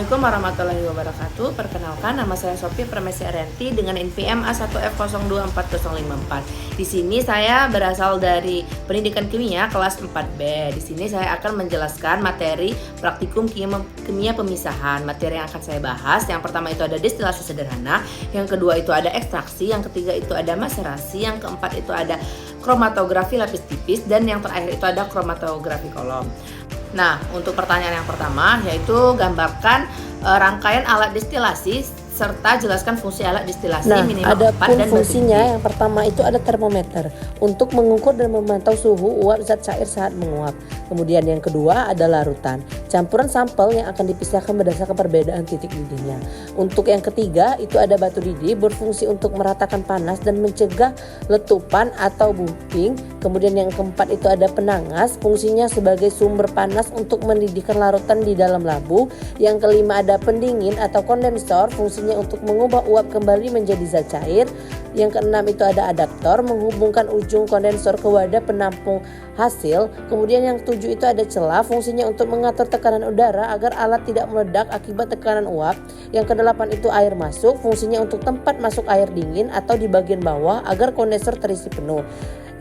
Assalamualaikum warahmatullahi wabarakatuh. Perkenalkan, nama saya Sophie Permesi Arianti dengan NPM A1F02404. Di sini saya berasal dari Pendidikan Kimia kelas 4B. Di sini saya akan menjelaskan materi praktikum kimia pemisahan. Materi yang akan saya bahas, yang pertama itu ada destilasi sederhana, yang kedua itu ada ekstraksi, yang ketiga itu ada maserasi, yang keempat itu ada kromatografi lapis tipis, dan yang terakhir itu ada kromatografi kolom. Nah, untuk pertanyaan yang pertama yaitu gambarkan rangkaian alat destilasi serta jelaskan fungsi alat destilasi minimal 4 dan fungsinya yang pertama itu ada termometer untuk mengukur dan memantau suhu uap zat cair saat menguap. Kemudian yang kedua ada larutan, campuran sampel yang akan dipisahkan berdasarkan perbedaan titik didihnya. Untuk yang ketiga itu ada batu didih, berfungsi untuk meratakan panas dan mencegah letupan atau bumping. Kemudian yang keempat itu ada penangas, fungsinya sebagai sumber panas untuk mendidihkan larutan di dalam labu. Yang kelima ada pendingin atau kondensor, fungsinya untuk mengubah uap kembali menjadi zat cair. Yang keenam itu ada adaptor, menghubungkan ujung kondensor ke wadah penampung hasil. Kemudian yang ketujuh itu ada celah, fungsinya untuk mengatur tekanan udara agar alat tidak meledak akibat tekanan uap. Yang kedelapan itu air masuk, fungsinya untuk tempat masuk air dingin atau di bagian bawah agar kondensor terisi penuh.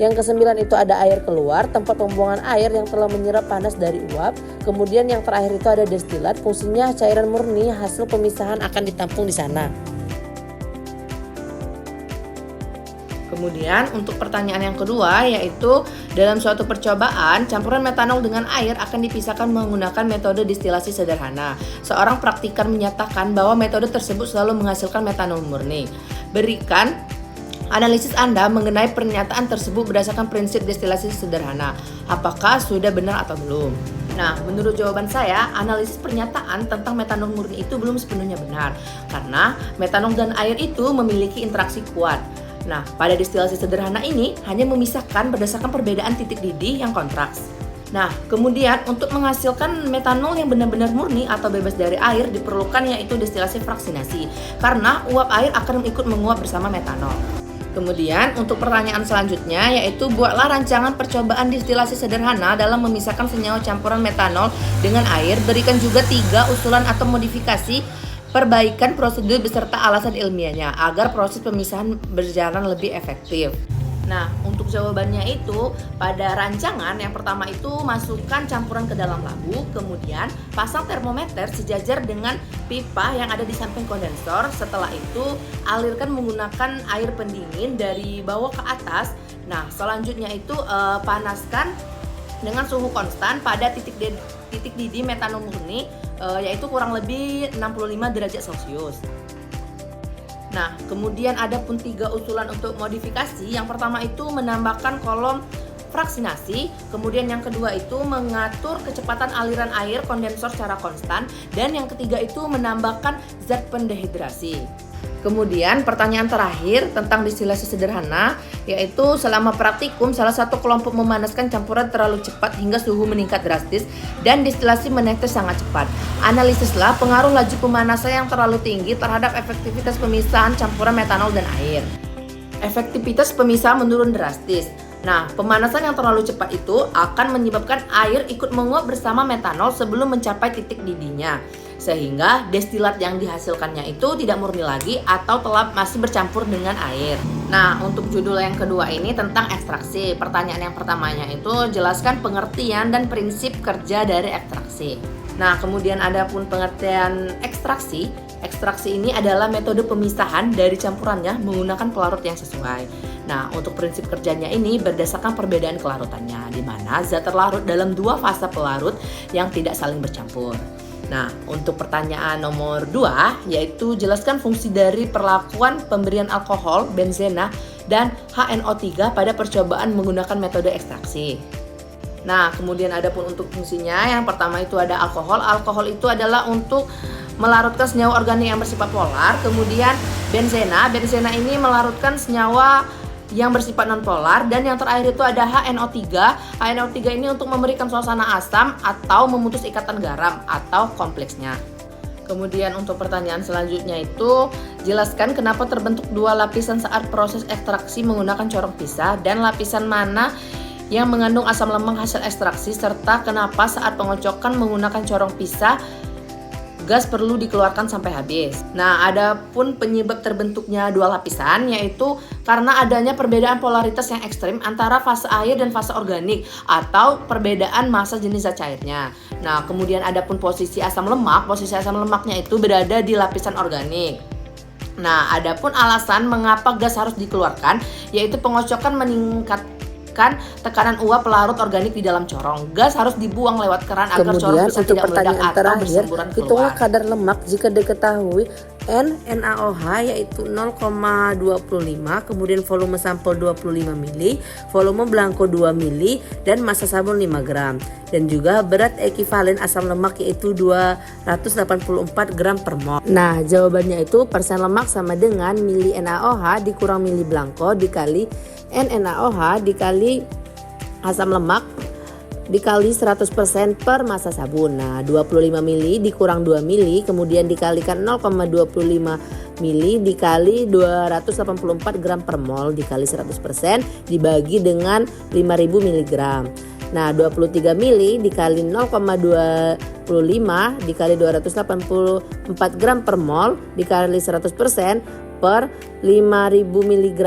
Yang kesembilan itu ada air keluar, tempat pembuangan air yang telah menyerap panas dari uap. Kemudian yang terakhir itu ada destilat, fungsinya cairan murni hasil pemisahan akan ditampung di sana. Kemudian untuk pertanyaan yang kedua yaitu dalam suatu percobaan campuran metanol dengan air akan dipisahkan menggunakan metode destilasi sederhana. Seorang praktikan menyatakan bahwa metode tersebut selalu menghasilkan metanol murni. Berikan analisis Anda mengenai pernyataan tersebut berdasarkan prinsip destilasi sederhana. Apakah sudah benar atau belum? Nah, menurut jawaban saya, analisis pernyataan tentang metanol murni itu belum sepenuhnya benar karena metanol dan air itu memiliki interaksi kuat. Nah, pada destilasi sederhana ini hanya memisahkan berdasarkan perbedaan titik didih yang kontraks. Nah, kemudian untuk menghasilkan metanol yang benar-benar murni atau bebas dari air diperlukan yaitu destilasi fraksinasi karena uap air akan ikut menguap bersama metanol. Kemudian untuk pertanyaan selanjutnya yaitu buatlah rancangan percobaan destilasi sederhana dalam memisahkan senyawa campuran metanol dengan air. Berikan juga 3 usulan atau modifikasi perbaikan prosedur beserta alasan ilmiahnya agar proses pemisahan berjalan lebih efektif. Nah, untuk jawabannya itu pada rancangan yang pertama itu masukkan campuran ke dalam labu, kemudian pasang termometer sejajar dengan pipa yang ada di samping kondensor. Setelah itu alirkan menggunakan air pendingin dari bawah ke atas. Nah, selanjutnya itu panaskan dengan suhu konstan pada titik didih metanol murni yaitu kurang lebih 65 derajat Celcius. Nah, kemudian ada pun 3 usulan untuk modifikasi. Yang pertama itu menambahkan kolom fraksinasi, kemudian yang kedua itu mengatur kecepatan aliran air kondensor secara konstan, dan yang ketiga itu menambahkan zat pendehidrasi. Kemudian pertanyaan terakhir tentang destilasi sederhana yaitu selama praktikum salah satu kelompok memanaskan campuran terlalu cepat hingga suhu meningkat drastis dan destilasi menetes sangat cepat. Analisislah pengaruh laju pemanasan yang terlalu tinggi terhadap efektivitas pemisahan campuran metanol dan air. Efektivitas pemisahan menurun drastis. Nah, pemanasan yang terlalu cepat itu akan menyebabkan air ikut menguap bersama metanol sebelum mencapai titik didihnya, sehingga destilat yang dihasilkannya itu tidak murni lagi atau telah masih bercampur dengan air. Nah, untuk judul yang kedua ini tentang ekstraksi. Pertanyaan yang pertamanya itu jelaskan pengertian dan prinsip kerja dari ekstraksi. Nah, kemudian ada pun pengertian ekstraksi. Ekstraksi ini adalah metode pemisahan dari campurannya menggunakan pelarut yang sesuai. Nah, untuk prinsip kerjanya ini berdasarkan perbedaan kelarutannya, di mana zat terlarut dalam 2 fase pelarut yang tidak saling bercampur. Nah, untuk pertanyaan nomor 2 yaitu jelaskan fungsi dari perlakuan pemberian alkohol, benzena, dan HNO3 pada percobaan menggunakan metode ekstraksi. Nah, kemudian ada pun untuk fungsinya, yang pertama itu ada alkohol. Alkohol itu adalah untuk melarutkan senyawa organik yang bersifat polar. Kemudian benzena ini melarutkan senyawa yang bersifat nonpolar, dan yang terakhir itu ada HNO3. HNO3 ini untuk memberikan suasana asam atau memutus ikatan garam atau kompleksnya. Kemudian untuk pertanyaan selanjutnya itu jelaskan kenapa terbentuk 2 lapisan saat proses ekstraksi menggunakan corong pisah dan lapisan mana yang mengandung asam lemak hasil ekstraksi, serta kenapa saat pengocokan menggunakan corong pisah gas perlu dikeluarkan sampai habis. Nah, adapun penyebab terbentuknya dua lapisan yaitu karena adanya perbedaan polaritas yang ekstrim antara fase air dan fase organik atau perbedaan massa jenis zat cairnya. Nah, kemudian adapun posisi asam lemaknya itu berada di lapisan organik. Nah, adapun alasan mengapa gas harus dikeluarkan yaitu pengocokan meningkatkan tekanan uap pelarut organik di dalam corong. Gas harus dibuang lewat keran agar corong bisa tidak meledak atau bersemburan keluar. Hitunglah kadar lemak jika diketahui NaOH yaitu 0,25, kemudian volume sampel 25 ml, volume belangko 2 ml, dan massa sabun 5 gram. Dan juga berat ekivalen asam lemak yaitu 284 gram per mol. Nah, jawabannya itu persen lemak sama dengan mili NaOH dikurang mili belangko dikali NaOH dikali asam lemak dikali 100% per massa sabun. Nah, 25 ml dikurang 2 ml kemudian dikalikan 0,25 ml dikali 284 gram per mol dikali 100% dibagi dengan 5000 mg. Nah, 23 ml dikali 0,25 dikali 284 gram per mol dikali 100% per 5000 mg.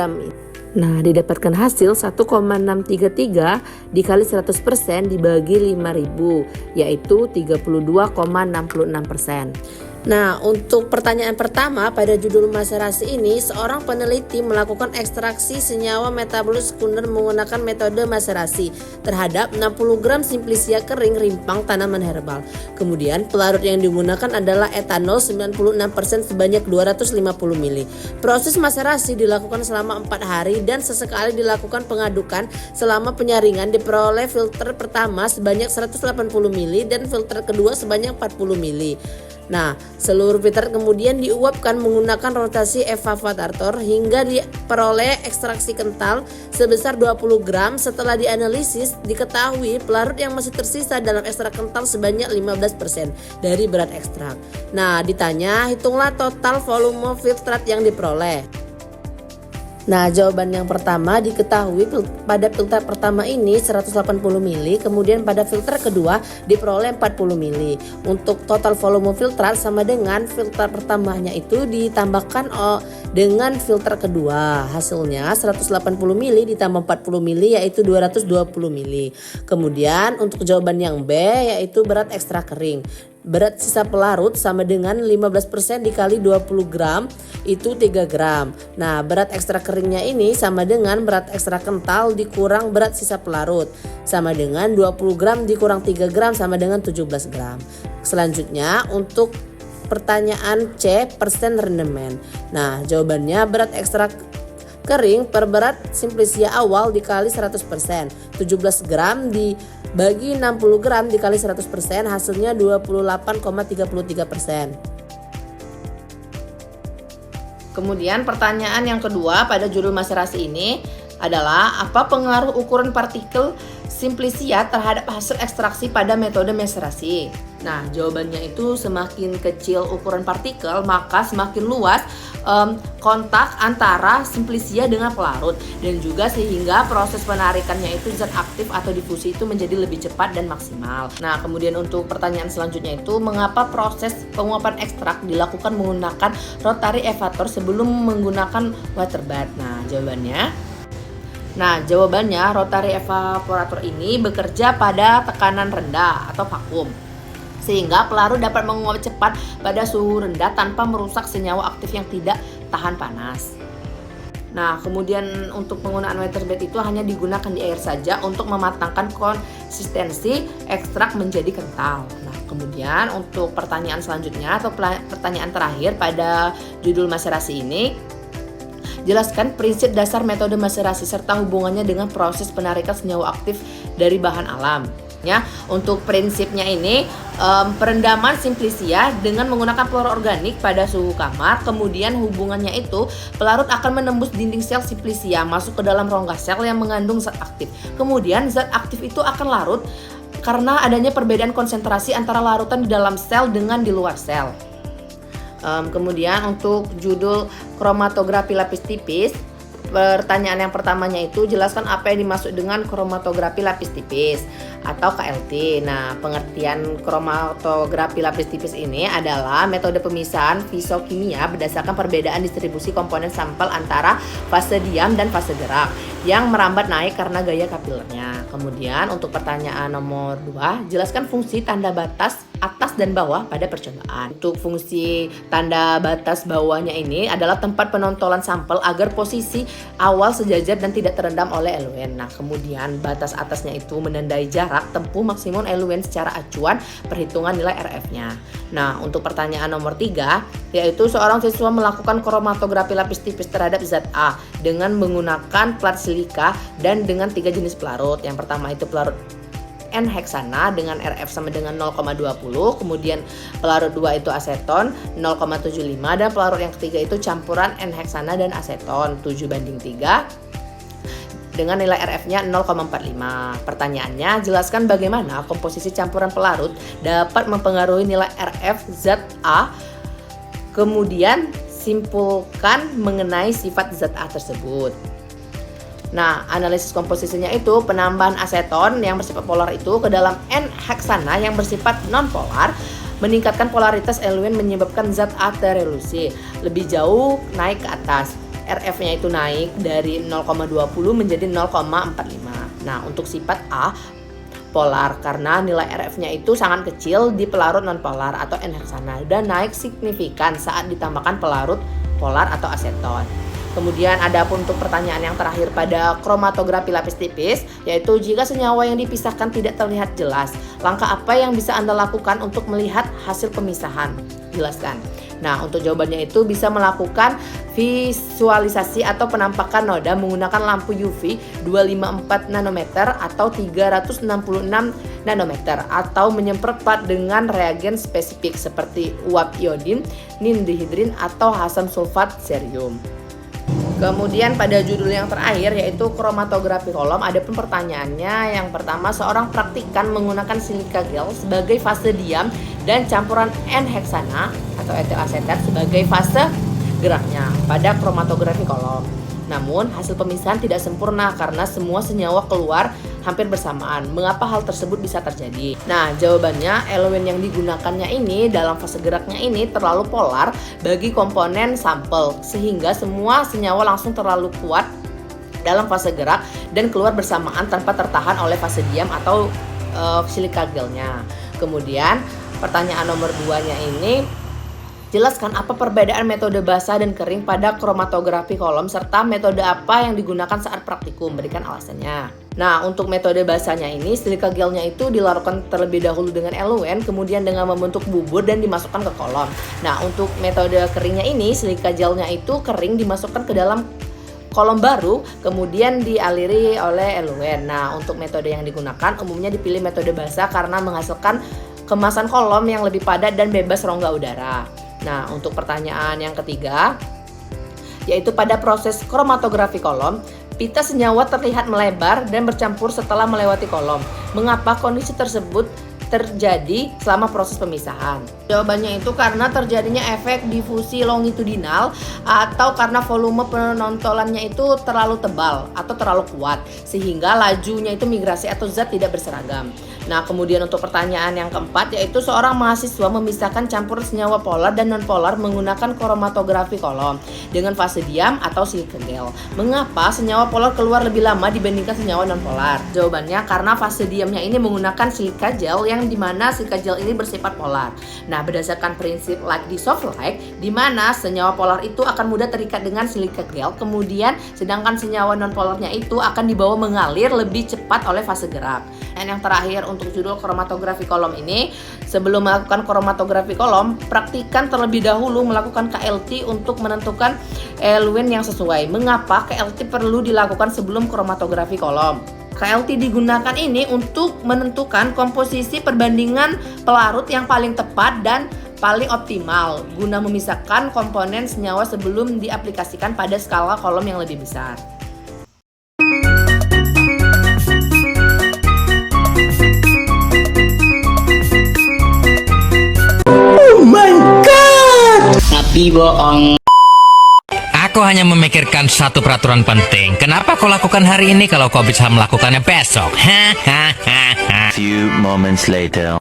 Nah, didapatkan hasil 1,633 dikali 100% dibagi 5000 yaitu 32,66%. Nah, untuk pertanyaan pertama pada judul maserasi ini, seorang peneliti melakukan ekstraksi senyawa metabolis sekunder menggunakan metode maserasi terhadap 60 gram simplisia kering rimpang tanaman herbal. Kemudian pelarut yang digunakan adalah etanol 96% sebanyak 250 ml. Proses maserasi dilakukan selama 4 hari dan sesekali dilakukan pengadukan. Selama penyaringan diperoleh filter pertama sebanyak 180 ml dan filter kedua sebanyak 40 ml. Nah, seluruh filter kemudian diuapkan menggunakan rotasi evaparator hingga diperoleh ekstraksi kental sebesar 20 gram. Setelah dianalisis, diketahui pelarut yang masih tersisa dalam ekstrak kental sebanyak 15% dari berat ekstrak. Nah, ditanya, hitunglah total volume filtrat yang diperoleh. Nah, jawaban yang pertama diketahui pada filter pertama ini 180 ml, kemudian pada filter kedua diperoleh 40 ml. Untuk total volume filtrat sama dengan filter pertamanya itu ditambahkan dengan filter kedua. Hasilnya 180 ml ditambah 40 ml yaitu 220 ml. Kemudian untuk jawaban yang B yaitu berat ekstrak kering. Berat sisa pelarut sama dengan 15% dikali 20 gram itu 3 gram. Nah, berat ekstrak keringnya ini sama dengan berat ekstrak kental dikurang berat sisa pelarut. Sama dengan 20 gram dikurang 3 gram sama dengan 17 gram. Selanjutnya untuk pertanyaan C, persen rendemen. Nah, jawabannya berat ekstrak kering per berat simplisia awal dikali 100%. 17 gram dibagi 60 gram dikali 100% hasilnya 28,33%. Kemudian pertanyaan yang kedua pada judul maserasi ini adalah apa pengaruh ukuran partikel simplisia terhadap hasil ekstraksi pada metode maserasi? Nah, jawabannya itu semakin kecil ukuran partikel maka semakin luas kontak antara simplisia dengan pelarut dan juga sehingga proses penarikannya itu zat aktif atau difusi itu menjadi lebih cepat dan maksimal. Nah, kemudian untuk pertanyaan selanjutnya itu mengapa proses penguapan ekstrak dilakukan menggunakan rotary evaporator sebelum menggunakan water bath? Nah, jawabannya rotary evaporator ini bekerja pada tekanan rendah atau vakum, sehingga pelarut dapat menguap cepat pada suhu rendah tanpa merusak senyawa aktif yang tidak tahan panas. Nah, kemudian untuk penggunaan water bath itu hanya digunakan di air saja untuk mematangkan konsistensi ekstrak menjadi kental. Nah, kemudian untuk pertanyaan selanjutnya atau pertanyaan terakhir pada judul maserasi ini, jelaskan prinsip dasar metode maserasi serta hubungannya dengan proses penarikan senyawa aktif dari bahan alam. Ya, untuk prinsipnya ini perendaman simplisia dengan menggunakan fluor organik pada suhu kamar. Kemudian hubungannya itu pelarut akan menembus dinding sel simplisia masuk ke dalam rongga sel yang mengandung zat aktif. Kemudian zat aktif itu akan larut karena adanya perbedaan konsentrasi antara larutan di dalam sel dengan di luar sel. Kemudian untuk judul kromatografi lapis tipis, pertanyaan yang pertamanya itu jelaskan apa yang dimaksud dengan kromatografi lapis tipis. atau KLT. Nah, pengertian kromatografi lapis tipis ini adalah metode pemisahan fisokimia berdasarkan perbedaan distribusi komponen sampel antara fase diam dan fase gerak yang merambat naik karena gaya kapilernya. Kemudian untuk pertanyaan nomor 2, jelaskan fungsi tanda batas atas dan bawah pada percobaan. Untuk fungsi tanda batas bawahnya ini adalah tempat penontolan sampel agar posisi awal sejajar dan tidak terendam oleh eluen. Nah, kemudian batas atasnya itu menandai jarak tempuh maksimum eluen secara acuan perhitungan nilai RF-nya. Nah, untuk pertanyaan nomor 3, yaitu seorang siswa melakukan kromatografi lapis tipis terhadap zat A dengan menggunakan plat silika dan dengan 3 jenis pelarut. Yang pertama itu pelarut N-heksana dengan RF sama dengan 0,20, kemudian pelarut 2 itu aseton 0,75, dan pelarut yang ketiga itu campuran N-heksana dan aseton 7:3 dengan nilai RF-nya 0,45. Pertanyaannya, jelaskan bagaimana komposisi campuran pelarut dapat mempengaruhi nilai RF zat A, kemudian simpulkan mengenai sifat zat A tersebut. Nah, analisis komposisinya itu penambahan aseton yang bersifat polar itu ke dalam N-heksana yang bersifat non-polar meningkatkan polaritas eluen menyebabkan zat A terelusi lebih jauh naik ke atas. RF-nya itu naik dari 0,20 menjadi 0,45. Nah, untuk sifat A polar karena nilai RF-nya itu sangat kecil di pelarut non-polar atau N-heksana dan naik signifikan saat ditambahkan pelarut polar atau aseton. Kemudian ada pun untuk pertanyaan yang terakhir pada kromatografi lapis tipis, yaitu jika senyawa yang dipisahkan tidak terlihat jelas, langkah apa yang bisa Anda lakukan untuk melihat hasil pemisahan? Jelaskan. Nah, untuk jawabannya itu bisa melakukan visualisasi atau penampakan noda menggunakan lampu UV 254 nanometer atau 366 nanometer atau menyemprot plat dengan reagen spesifik seperti uap iodin, nindihidrin atau asam sulfat cerium. Kemudian pada judul yang terakhir yaitu kromatografi kolom, ada pun pertanyaannya. Yang pertama, seorang praktikan menggunakan silika gel sebagai fase diam dan campuran N-heksana atau etil asetat sebagai fase geraknya pada kromatografi kolom. Namun hasil pemisahan tidak sempurna karena semua senyawa keluar hampir bersamaan. Mengapa hal tersebut bisa terjadi? Nah, jawabannya elemen yang digunakannya ini dalam fase geraknya ini terlalu polar bagi komponen sampel sehingga semua senyawa langsung terlalu kuat dalam fase gerak dan keluar bersamaan tanpa tertahan oleh fase diam atau silika gelnya. Kemudian pertanyaan nomor 2-nya ini, jelaskan apa perbedaan metode basah dan kering pada kromatografi kolom serta metode apa yang digunakan saat praktikum. Berikan alasannya. Nah, untuk metode basahnya ini, silika gelnya itu dilarutkan terlebih dahulu dengan eluen, kemudian dengan membentuk bubur dan dimasukkan ke kolom. Nah, untuk metode keringnya ini, silika gelnya itu kering dimasukkan ke dalam kolom baru, kemudian dialiri oleh eluen. Nah, untuk metode yang digunakan umumnya dipilih metode basah karena menghasilkan kemasan kolom yang lebih padat dan bebas rongga udara. Nah, untuk pertanyaan yang ketiga, yaitu pada proses kromatografi kolom, pita senyawa terlihat melebar dan bercampur setelah melewati kolom. Mengapa kondisi tersebut terjadi selama proses pemisahan? Jawabannya itu karena terjadinya efek difusi longitudinal atau karena volume penontolannya itu terlalu tebal atau terlalu kuat sehingga lajunya itu migrasi atau zat tidak berseragam. Nah, kemudian untuk pertanyaan yang keempat, yaitu seorang mahasiswa memisahkan campuran senyawa polar dan non-polar menggunakan kromatografi kolom dengan fase diam atau silika gel. Mengapa senyawa polar keluar lebih lama dibandingkan senyawa non-polar? Jawabannya karena fase diamnya ini menggunakan silika gel yang dimana silika gel ini bersifat polar. Nah, berdasarkan prinsip like dissolve like, di mana senyawa polar itu akan mudah terikat dengan silika gel, kemudian sedangkan senyawa non-polarnya itu akan dibawa mengalir lebih cepat oleh fase gerak. Dan yang terakhir untuk judul kromatografi kolom ini, sebelum melakukan kromatografi kolom, praktikan terlebih dahulu melakukan KLT untuk menentukan eluen yang sesuai. Mengapa KLT perlu dilakukan sebelum kromatografi kolom? KLT digunakan ini untuk menentukan komposisi perbandingan pelarut yang paling tepat dan paling optimal guna memisahkan komponen senyawa sebelum diaplikasikan pada skala kolom yang lebih besar. Tapi bohong. kau hanya memikirkan satu peraturan penting. Kenapa kau lakukan hari ini kalau kau bisa melakukannya besok? Few moments later.